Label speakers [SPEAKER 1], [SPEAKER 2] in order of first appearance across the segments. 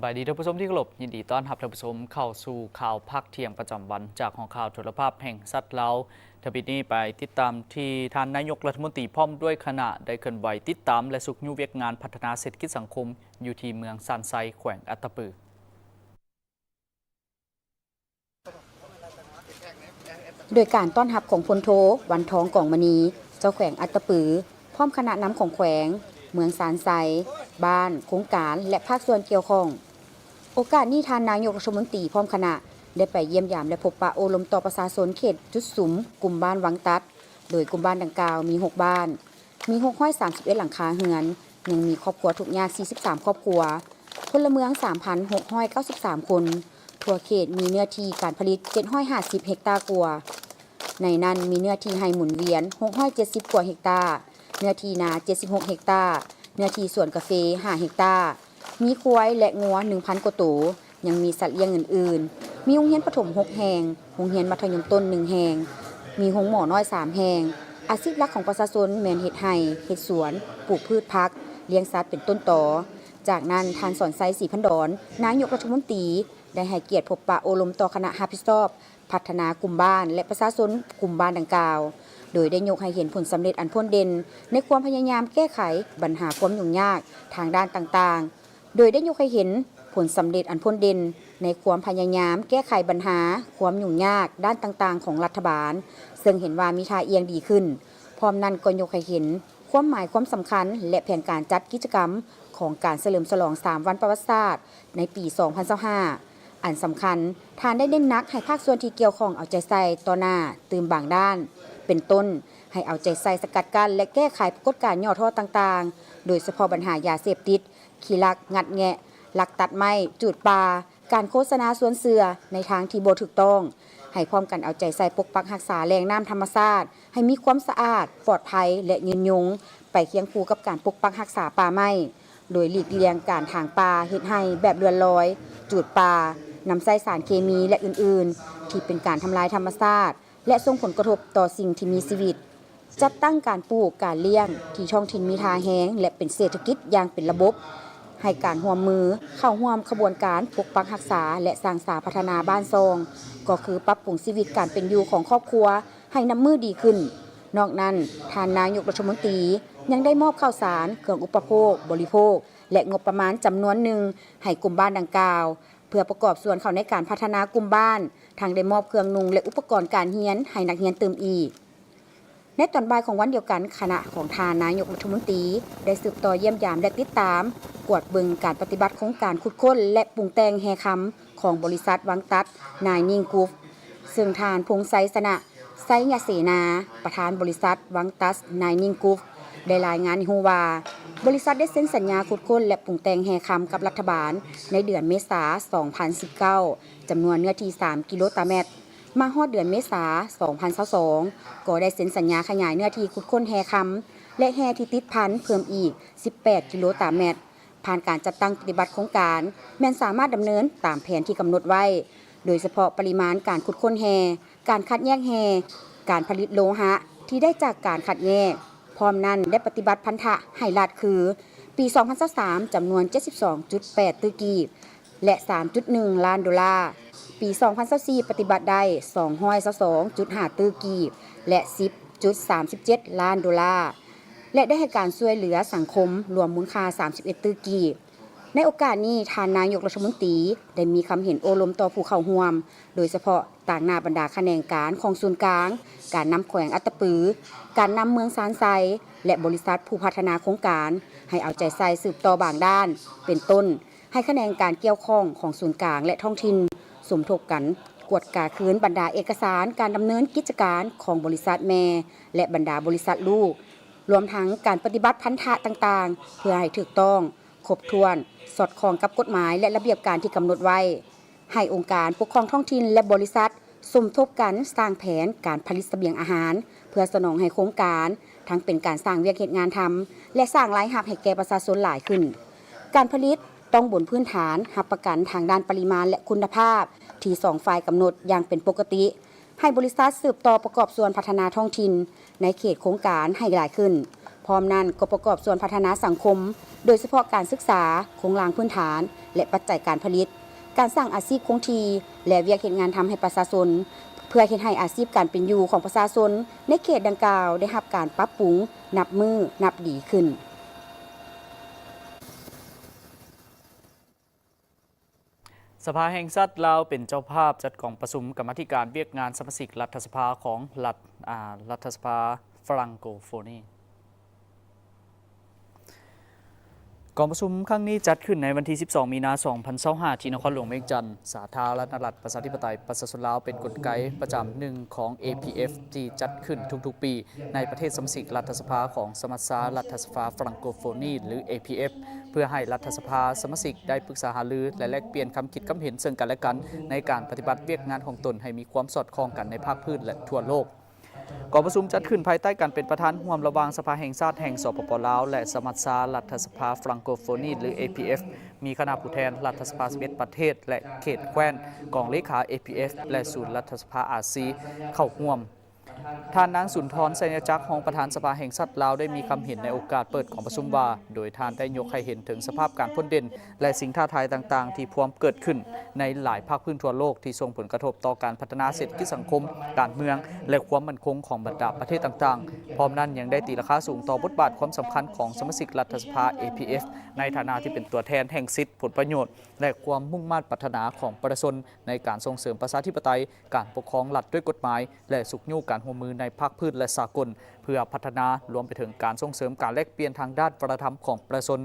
[SPEAKER 1] บายดีท่านผู้ชมที่เคารพยินดีต้อนรับท่านผู้ชมเข้าสู่ข่าวภาคเที่ยงประจำวันจากของข่าวโทรภาพแห่งสัตว์เราทบิดนี้ไปติดตามที่ท่านนายกรัฐมนตรีพร้อมด้วยคณะได้เคลื่อนไหวติดตามและสุขยุเวียกงานพัฒนาเศรษฐกิจสังคมอยู่ที่เมืองซานไซแขวงอัตตปือ
[SPEAKER 2] โดยการต้อนรับของพลโทวันทองกองมณีเจ้าแขวงอัตตปือพร้อมคณะนำของแขวงเมืองซานไซบ้านโครงการและภาคส่วนเกี่ยวข้องโอกาสนี้ท่านนายกรัฐมนตรีพร้อมคณะได้ไปเยี่ยมยามและพบปะโอลมต่อประชาชนเขตจุดสุมกลุ่มบ้านวังตัดโดยกลุ่มบ้านดังกล่าวมี6บ้านมี631หลังคาเรือนยังมีครอบครัวทุกข์ยาก43ครอบครัวพลเมือง 3,693 คนทั่วเขตมีเนื้อที่การผลิต750เฮกตาร์กว่าในนั้นมีเนื้อที่ให้หมุนเวียน670กว่าเฮกตาร์เนื้อที่นา76เฮกตาร์เนื้อที่สวนกาแฟ5เฮกตาร์มีควายและงัว 1,000 กว่าตัวยังมีสัตว์เลี้ยงอื่นๆมีโรงเรียนประถม6แห่งโรงเรียนมัธยมต้น1แห่งมีโรงหมอน้อย3แห่งอาชีพหลักของประชาชนแม่นเฮ็ดไร่เฮ็ดสวนปลูกพืชผักเลี้ยงสัตว์เป็นต้นตอจากนั้นท่านสอนไซศรีพันดรนายกรัฐมนตรีได้ให้เกียรติพบปะโอลมต่อคณะรับผิดชอบพัฒนากลุ่มบ้านและประชาชนกลุ่มบ้านดังกล่าวโดยได้ยกให้เห็นผลสำเร็จอันพ้นเด่นในความพยายามแก้ไขปัญหาความยุ่งยากทางด้านต่างๆโดยได้ยกให้เห็นผลสำเร็จอันพ้นเด่นในความพยายามแก้ไขปัญหาความยุ่งยากด้านต่างๆของรัฐบาลซึ่งเห็นว่ามีท่าเอียงดีขึ้นพร้อมนั้นก็ยกให้เห็นความหมายความสำคัญและแผนการจัดกิจกรรมของการเฉลิมฉลอง3วันประวัติศาสตร์ในปี 2025อันสำคัญทานได้เน้นนักให้ภาคส่วนที่เกี่ยวข้องเอาใจใส่ต่อหน้าตื่มบางด้านเป็นต้นให้เอาใจใส่สกัดกั้นและแก้ไขปรากฏการณ์ย่อท่อต่างๆโดยเฉพาะปัญหายาเสพติดขี้ลักงัดแงะลักตัดไม้จูดปลาการโฆษณาสวนเสือในทางที่บ่ถูกต้องให้พร้อมกันเอาใจใส่ปกปักรักษาแหล่งน้ำธรรมชาติให้มีความสะอาดปลอดภัยและยืนยงไปเคียงคู่กับการปกปักรักษาป่าไม้โดยหลีกเลี่ยงการถางป่าเฮ็ดให้แบบเรือนลอยจูดปลานำใส่สารเคมีและอื่นๆที่เป็นการทำลายธรรมชาติและส่งผลกระทบต่อสิ่งที่มีชีวิตจัดตั้งการปลูกการเลี้ยงที่ท้องถิ่นมีทาแห้งและเป็นเศรษฐกิจอย่างเป็นระบบให้การร่วมมือเข้าร่วมขบวนการปกปักรักษาและสร้างสรรค์พัฒนาบ้านซองก็คือปรับปรุงชีวิตการเป็นอยู่ของครอบครัวให้น้ำมือดีขึ้นนอกนั้นท่านนายกรัฐมนตรียังได้มอบข้าวสารเครื่องอุปโภคบริโภคและงบประมาณจำนวนหนึ่งให้กลุ่มบ้านดังกล่าวเพื่อประกอบส่วนเข้าในการพัฒนากลุ่มบ้านทางได้มอบเครื่องนุ่งและอุปกรณ์การเรียนให้นักเรียนเติมอีกในตอนบ่ายของวันเดียวกันคณะของท่านนายกรัฐมนตรีได้สืบต่อเยี่ยมยามและติดตามกวดเบิ่งการปฏิบัติของการขุดค้นและปรุงแต่งแฮคำของบริษัทวังตัดนายนิ่งกรุ๊ปซึ่งท่านพงษ์ไซสนะไซยเสนาประธานบริษัทวังตัดนายนิ่งกรุ๊ปได้รายงานให้รู้ว่าบริษัทได้เซ็นสัญญาขุดค้นและปรุงแต่งแฮคำกับรัฐบาลในเดือนเมษายน 2019 จำนวนเนื้อที่ 3 กิโลตารางเมตรมาฮอดเดือนเมษายน 2022 ก็ได้เซ็นสัญญาขยายเนื้อที่ขุดค้นแฮคำและแฮที่ติดพันเพิ่มอีก 18 กิโลตารางเมตรผ่านการจัดตั้งปฏิบัติโครงการแม้นสามารถดำเนินตามแผนที่กำหนดไว้โดยเฉพาะปริมาณการขุดค้นแฮการคัดแยกแฮการผลิตโลหะที่ได้จากการคัดแยกพร้อมนั้นได้ปฏิบัติพันธะให้รัฐคือปี 2023 จำนวน 72.8 ตื้อกีบและ 3.1 ล้านดอลลาร์ปี 2024 ปฏิบัติได้ 222.5 ตื้อกีบและ 10.37 ล้านดอลลาร์และได้ให้การช่วยเหลือสังคมรวมมูลค่า 31 ตื้อกีบในโอกาสนี้ท่านนายกรัฐมนตรีได้มีคำเห็นโอลมต่อผู้เข้าร่วมโดยเฉพาะต่างหน้าบรรดาแขนงการของส่วนกลางการนำแขวงอัตตปือการนำเมืองซานไซและบริษัทผู้พัฒนาโครงการให้เอาใจใส่สืบต่อบางด้านเป็นต้นให้แขนงการเกี่ยวข้องของส่วนกลางและท้องถิ่นสมทบกันกวดกาคืนบรรดาเอกสารการดำเนินกิจการของบริษัทแม่และบรรดาบริษัทลูกรวมทั้งการปฏิบัติพันธะต่างๆเพื่อให้ถูกต้องครบถ้วนสอดคล้องกับกฎหมายและระเบียบการที่กำหนดไว้ให้องค์การปกครองท้องถิ่นและบริษัทสมทบกันสร้างแผนการผลิตเสบียงอาหารเพื่อสนองให้โครงการทั้งเป็นการสร้างเวียกเหตุงานทำและสร้างรายรับให้แก่ประชาชนหลายขึ้นการผลิตต้องบนพื้นฐานรับประกันทางด้านปริมาณและคุณภาพที่สองฝ่ายกำหนดอย่างเป็นปกติให้บริษัทสืบต่อประกอบส่วนพัฒนาท้องถิ่นในเขตโครงการให้หลายขึ้น พร้อมนั้นก็ประกอบส่วนพัฒนาสังคม โดยเฉพาะการศึกษาโครงสร้างพื้นฐาน และปัจจัยการผลิต การสร้างอาชีพคงที่และเวียกเฮ็ดงานทำให้ประชาชนเพื่อเฮ็ดให้อาชีพการเป็นอยู่ของประชาชนในเขตดังกล่าวได้รับการปรับปรุงนับมือนับดีขึ้น
[SPEAKER 1] สภาแห่งชาติลาวเป็นเจ้าภาพจัดกองประชุมกรรมาธิการเวียกงานสมาชิกรัฐสภาของรัฐสภาฝรั่งโกโฟนีกองประชุมครั้งนี้จัดขึ้นในวันที่ 12 มีนาคม 2025 ที่นครหลวงเวียงจันทร์สาธารณรัฐประชาธิปไตยประชาชนลาวเป็นกลไกประจำหนึ่งของ APF ที่จัดขึ้นทุกๆปีในประเทศสมาชิกรัฐสภาของสมัชชารัฐสภาฝรั่งโกโฟนีหรือ APF เพื่อให้รัฐสภาสมาชิกได้ปรึกษาหารือและแลกเปลี่ยนความคิดความเห็นซึ่งกันและกันในการปฏิบัติเวียกงานของตนให้มีความสอดคล้องกันในภาคพื้นและทั่วโลกกองประชุมจัดขึ้นภายใต้การเป็นประธานร่วมระหว่างสภาแห่งชาติแห่งสปป.ลาวและสมัชชารัฐสภาฝรั่งโกโฟนีหรือ APF มีคณะผู้แทนรัฐสภา11ประเทศและเขตแคว้นกองเลขา APF และศูนย์รัฐสภาอาซีเข้าร่วมท่านนางสุนทร ไสยจักรรองประธานสภาแห่งชาติลาวได้มีคำเห็นในโอกาสเปิดของประชุมว่าโดยท่านได้ยกให้เห็นถึงสภาพการพ้นเด่นและสิ่งท้าทายต่างๆที่พร้อมเกิดขึ้นในหลายภาคพื้นทั่วโลกที่ส่งผลกระทบต่อการพัฒนาเศรษฐกิจสังคมการเมืองและความมั่นคงของบรรดาประเทศต่างๆพร้อมนั้นยังได้ตีราคาสูงต่อบทบาทความสำคัญของสมาชิกรัฐสภา APF ในฐานะที่เป็นตัวแทนแห่งสิทธิผลประโยชน์และความมุ่งมั่นปรารถนาของประชาชนในการส่งเสริมประชาธิปไตยการปกครองรัฐด้วยกฎหมายและสุขยู่การร่วมมือในภาคพื้นและสากลเพื่อพัฒนารวมไปถึงการส่งเสริมการแลกเปลี่ยนทางด้านวัฒนธรรมของประชาชน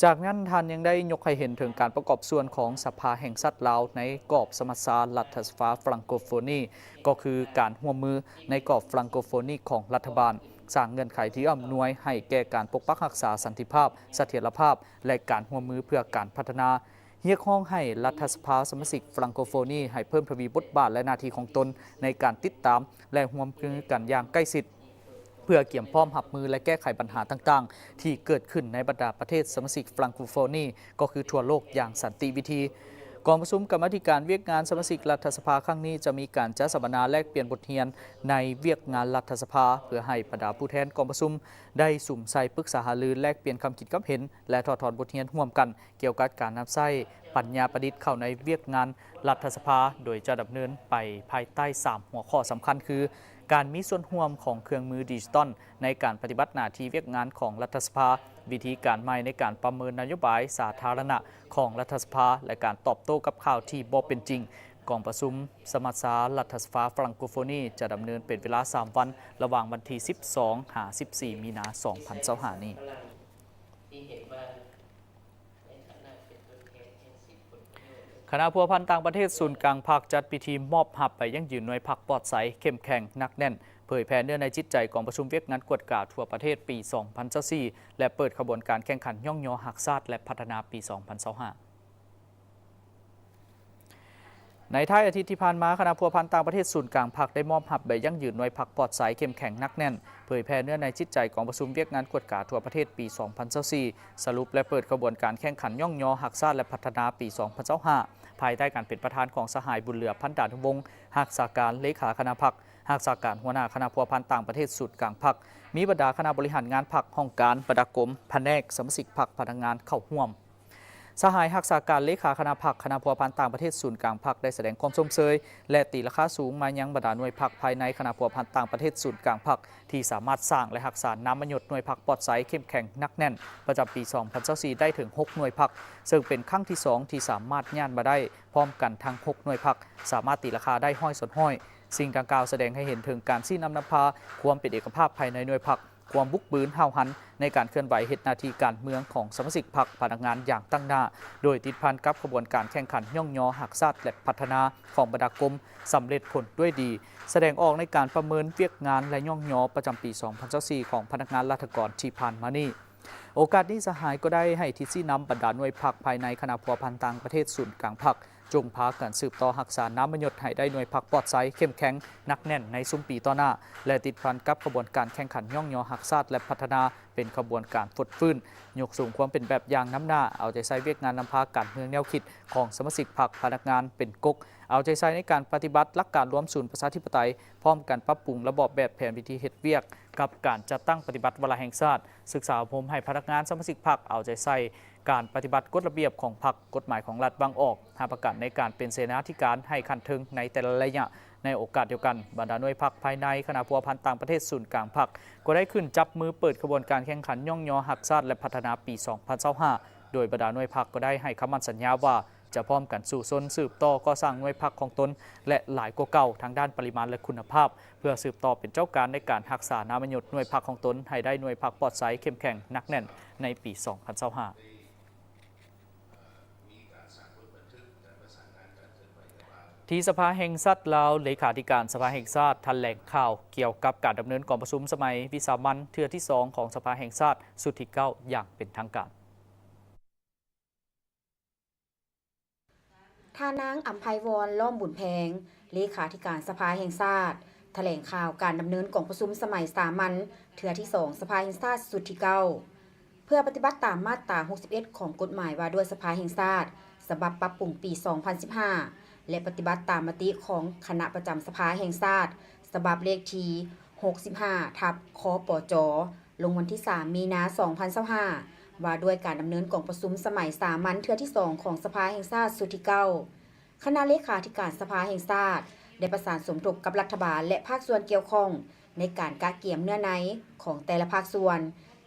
[SPEAKER 1] จากนั้นท่านยังได้ยกให้เห็นถึงการประกอบส่วนของสภาแห่งชาติลาวในกรอบสมัชชารัฐสภาฝรั่งโกโฟนีก็คือการร่วมมือในกรอบฝรั่งโกโฟนีของรัฐบาลสร้างเงื่อนไขที่อำนวยให้แก่การปกปักรักษาสันติภาพเสถียรภาพและการร่วมมือเพื่อการพัฒนาเรียกร้องให้รัฐสภาสมาชิกฝรั่งโกโฟนีให้เพิ่มทวีบทบาทและหน้าที่ของตนในการติดตามและร่วมมือกันอย่างใกล้ชิดเพื่อเกี่ยมพร้อมรับมือและแก้ไขปัญหาต่างๆที่เกิดขึ้นในบรรดาประเทศสมาชิกฝรั่งโกโฟนีก็คือทั่วโลกอย่างสันติวิธีกองประชุมกรรมาธิการเวียกงานสมาชิกรัฐสภาครั้งนี้จะมีการจัดสัมมนาแลกเปลี่ยนบทเรียนในเวียกงานรัฐสภาเพื่อให้บรรดาผู้แทนกองประชุมได้สุ่มใส่ปรึกษาหารือแลกเปลี่ยนความคิดความเห็นและถอดถอนบทเรียนร่วมกันเกี่ยวกับการนำใช้ปัญญาประดิษฐ์เข้าในเวียกงานรัฐสภาโดยจะดำเนินไปภายใต้3หัวข้อสำคัญคือการมีส่วนร่วมของเครื่องมือดิจิตอลในการปฏิบัติหน้าที่เวียกงานของรัฐสภาวิธีการใหม่ในการประเมินนโยบายสาธารณะของรัฐสภาและการตอบโต้กับข่าวที่บ่เป็นจริงกองประชุมสมัชชารัฐสภาฝรั่งโกโฟนีจะดำเนินเป็นเวลา3วันระหว่างวันที่ 12 ถึง 14 มีนาคม 2025 นี้คณะพัวพันต่างประเทศศูนย์กลางภาคจัดพิธีมอบหับไปยังยืนหน่วยพักปลอดใสเข้มแข็งนักแน่นเผยแผ่เนื้อในจิตใจของประชุมเวียกงานกวดกาทั่วประเทศปี 2024 และเปิดขบวนการแข่งขันย่องยอหักซาดและพัฒนาปี 2025 ในท้ายอาทิตย์ที่ผ่านมาคณะพัวพันต่างประเทศศูนย์กลางภาคได้มอบหับใบยั่งยืนหน่วยพักปลอดใสเข้มแข็งนักแน่นเผยแผ่เนื้อในจิตใจของประชุมเวียกงานกวดกาทั่วประเทศปี 2024 สรุปและเปิดขบวนการแข่งขันย่องยอหักซาดและพัฒนาปี 2025 ภายใต้การเป็นประธานของสหายบุญเหลือพันดานุวงศ์หักษาการเลขาคณะพรรคหักษาการหัวหน้าคณะพัวพันต่างประเทศศูนย์กลางพรรคมีบรรดาคณะบริหารงานพรรคห้องการบรรดากรมแผนกสมาชิกพรรคพนักงานเข้าร่วมสหายหักษาการเลขาคณะพรรคคณะพัวพันต่างประเทศศูนย์กลางพรรคได้แสดงความชมเชยและตีราคาสูงมายังบรรดาหน่วยพรรคภายในคณะพัวพันต่างประเทศศูนย์กลางพรรคที่สามารถสร้างและรักษาน้ำมันหยดหน่วยพรรคปลอดใสเข้มแข็งนักแน่นประจำปี 2024 ได้ถึง 6 หน่วยพรรคซึ่งเป็นครั้งที่ 2 ที่สามารถย่านมาได้พร้อมกันทั้ง 6 หน่วยพรรคสามารถตีราคาได้ห้อยสนห้อยสิ่งดังกล่าวแสดงให้เห็นถึงการชี้นำนำพาความเป็นเอกภาพภายในหน่วยพรรคความบุกบืนห้าวหันในการเคลื่อนไหวเหตุหน้าที่การเมืองของสมาชิกพรรคพนักงานอย่างตั้งหน้าโดยติดพันกับขบวนการแข่งขันย่องยอหักซาดและพัฒนาของบรรดากรมสำเร็จผลด้วยดีแสดงออกในการประเมินเวียกงานและย่องยอประจำปี 2024 ของพนักงานราชการที่ผ่านมานี้โอกาสนี้สหายก็ได้ให้ทิศชี้นำบรรดาหน่วยพรรคภายในคณะพัวพันต่างประเทศศูนย์กลางพรรค จงพากันสืบต่อรักษาน้ำมันหยดให้ได้หน่วยพักปลอดไซเข้มแข็งนักแน่นในซุ้มปีต่อหน้าและติดพันกับขบวนการแข่งขันย่องยอหักซาดและพัฒนาเป็นขบวนการฟดฟื้นยกสูงความเป็นแบบอย่างน้ำหน้าเอาใจใส่เวียกงานนำพาการเมืองแนวคิดของสมาชิกพรรคพนักงานเป็นกกเอาใจใส่ในการปฏิบัติหลักการรวมศูนย์ประชาธิปไตยพร้อมกันปรับปรุงระบอบแบบแผนวิธีเฮ็ดเวียกกับการจัดตั้งปฏิบัติวาระแห่งชาติศึกษาอบรมให้พนักงานสมาชิกพรรคเอาใจใส่การปฏิบัติกฎระเบียบของพรรคกฎหมายของรัฐบางออกหาประกาศในการเป็นเสนาธิการให้คันถึงในแต่ละระยะในโอกาสเดียวกันบรรดาหน่วยพรรคภายในคณะพัวพันต่างประเทศศูนย์กลางพรรคก็ได้ขึ้นจับมือเปิดขบวนการแข่งขันย่องยอหักชาติและพัฒนาปี 2025 โดยบรรดาหน่วยพรรคก็ได้ให้คำมั่นสัญญาว่าจะพร้อมกันสู่ซนสืบต่อก่อสร้างหน่วยพรรคของตนและหลายกว่าเก่าทางด้านปริมาณและคุณภาพเพื่อสืบต่อเป็นเจ้าการในการรักษาน้ำมันหยดหน่วยพรรคของตนให้ได้หน่วยพรรคปลอดไซเข้มแข็งนักแน่นในปี 2025ที่สภาแห่งชาติลาวเลขาธิการสภาแห่งชาติแถลงข่าวเกี่ยวกับการดำเนินการประชุมสมัยวิสามัญเทื่อที่ 2 ของสภาแห่งชาติสุดที่ 9 อย่างเป็นทางการ
[SPEAKER 2] ท่านางอัมไพวรล้อมบุญแพงเลขาธิการสภาแห่งชาติแถลงข่าวการดำเนินกองประชุมสมัยสามัญเทื่อที่ 2 สภาแห่งชาติสุดที่ 9 เพื่อปฏิบัติตามมาตรา 61 ของกฎหมายว่าด้วยสภาแห่งชาติฉบับปรับปรุงปี 2015 และปฏิบัติตามมติของคณะประจำสภาแห่งชาติฉบับเลขที่ 65 ทับคปจ ลงวันที่ 3 มีนา 2025 ว่าด้วยการดำเนินกองประชุมสมัยสามัญเทื่อที่ 2 ของสภาแห่งชาติสุดที่ 9 คณะเลขาธิการสภาแห่งชาติได้ประสานสมทบกับรัฐบาลและภาคส่วนเกี่ยวข้องในการกะเกี่ยมเนื้อในของแต่ละภาคส่วน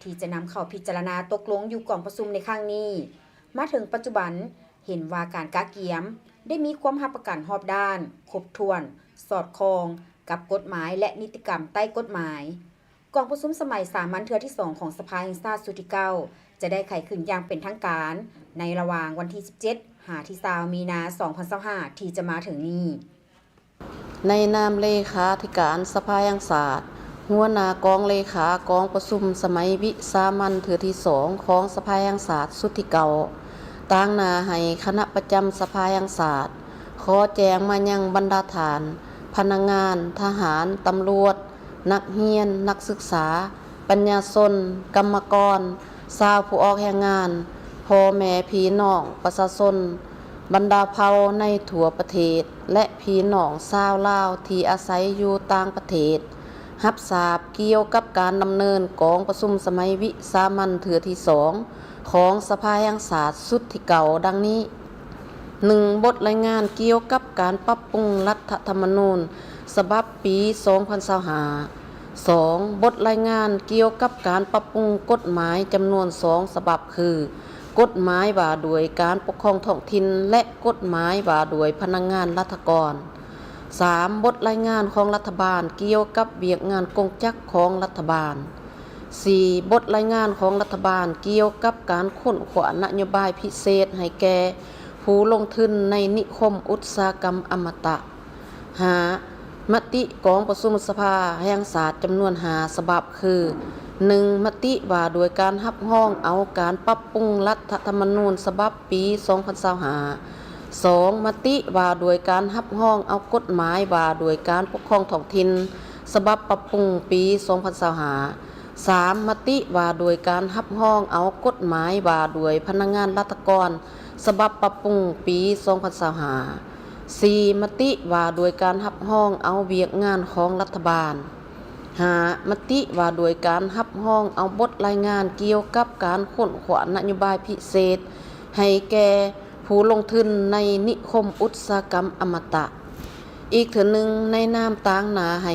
[SPEAKER 2] ที่จะนำเข้าพิจารณาตกลงอยู่กองประชุมในครั้งนี้มาถึงปัจจุบันเห็นว่าการกะเกี่ยมได้มีความรับประกันรอบด้านครบถ้วนสอดคล้องกับกฎหมายและนิติกรรมใต้กฎหมายกองประชุมสมัยสามัญเทื่อที่ 2 ของสภาแห่งชาติสุดที่ 9 จะได้ไขขึ้นอย่างเป็นทางการในระหว่างวันที่ 17 หาที่20มีนา 2025 ที่จะมาถึงนี้
[SPEAKER 3] ในนามเลขาธิการสภาแห่งชาติหัวหน้ากองเลขากองประชุมสมัยวิสามัญเทื่อที่ 2 ของสภาแห่งชาติสุดที่ 9 ต่างหน้าให้คณะประจำสภาแห่งชาติขอแจ้งมายังบรรดาฐานพนักงานทหารตำรวจนักเรียนนักศึกษาปัญญาชนกรรมกรชาวผู้ออกแรงงานพ่อแม่พี่น้องประชาชนบรรดาเผ่าในทั่วประเทศและพี่น้องชาวลาวที่อาศัยอยู่ต่างประเทศรับทราบเกี่ยวกับการดำเนินกองประชุมสมัยวิสามัญเทื่อที่ 2 ของสภาแห่งชาติสุดที่ 9 ดังนี้ 1. บทรายงานเกี่ยวกับการปรับปรุงรัฐธรรมนูญฉบับปี 2025 2. บทรายงานเกี่ยวกับการปรับปรุงกฎหมายจำนวน 2 ฉบับคือกฎหมายว่าด้วยการปกครองท้องถิ่นและกฎหมายว่าด้วยพนักงานรัฐกร 3. บทรายงานของรัฐบาลเกี่ยวกับเวียกงานกงจักรของรัฐบาล 4. บทรายงานของรัฐบาลเกี่ยวกับการค้นคว้านโยบายพิเศษให้แก่ผู้ลงทุนในนิคมอุตสาหกรรมอมตะ 5. มติกองประชุมสภาแห่งชาติจำนวน5ฉบับคือ 1. มติว่าโดยการรับรองเอาการปรับปรุงรัฐธรรมนูญฉบับปี 2025 2. มติว่าโดยการรับรองเอากฎหมายว่าโดยการปกครองท้องถิ่นฉบับปรับปรุงปี 2025 3. มติว่าโดยการรับรองเอากฎหมายว่าโดยพนักงานรัฐกรฉบับปรับปรุงปี 2025 4. มติว่าโดยการรับรองเอาเวียกงานของรัฐบาล 5. มติว่าโดยการรับรองเอาบทรายงานเกี่ยวกับการค้นคว้านโยบายพิเศษให้แก่ผู้ลงทุนในนิคมอุตสาหกรรมอมตะอีกเถื่อหนึ่งในนามต่างหน้าให้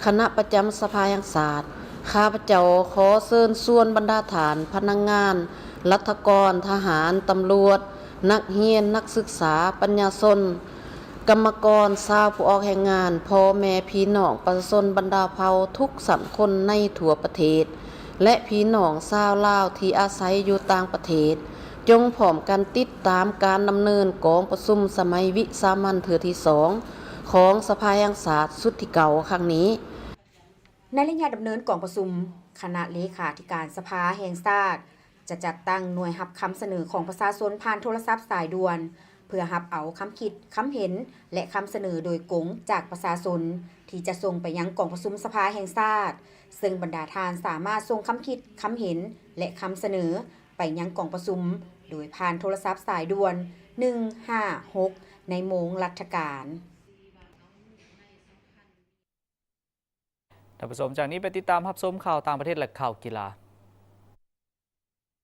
[SPEAKER 3] คณะประจำสภาแห่งชาติข้าพเจ้าขอเชิญชวนบรรดาฐานพนักงานรัฐกรทหารตำรวจนักเรียนนักศึกษาปัญญาชนกรรมกรชาวผู้ออกแรงงานพ่อแม่พี่น้องประชาชนบรรดาเผ่าทุกสันคนในทั่วประเทศและพี่น้องชาวลาวที่อาศัยอยู่ต่างประเทศจงพร้อมกันติดตามการดำเนินกองประชุมสมัยวิสามัญเทื่อที่ 2 ของสภาแห่งชาติสุดที่ 9 ครั้งนี้
[SPEAKER 2] ในระยะดำเนินกองประชุมคณะเลขาธิการสภาแห่งชาติจะจัดตั้งหน่วยรับคำเสนอของประชาชนผ่านโทรศัพท์สายด่วน เพื่อรับเอาคำคิดคำเห็นและคำเสนอโดยกงจากประชาชนที่จะส่งไปยังกองประชุมสภาแห่งชาติซึ่งบรรดาทานสามารถส่งคำคิดคำเห็นและคำเสนอไปยังกองประชุมโดยผ่านโทรศัพท์สายด่วน156ในโมงราชการ
[SPEAKER 1] ท่านผู้ชมจากนี้ไปติดตามรับชมข่าวต่างประเทศและข่าวกีฬา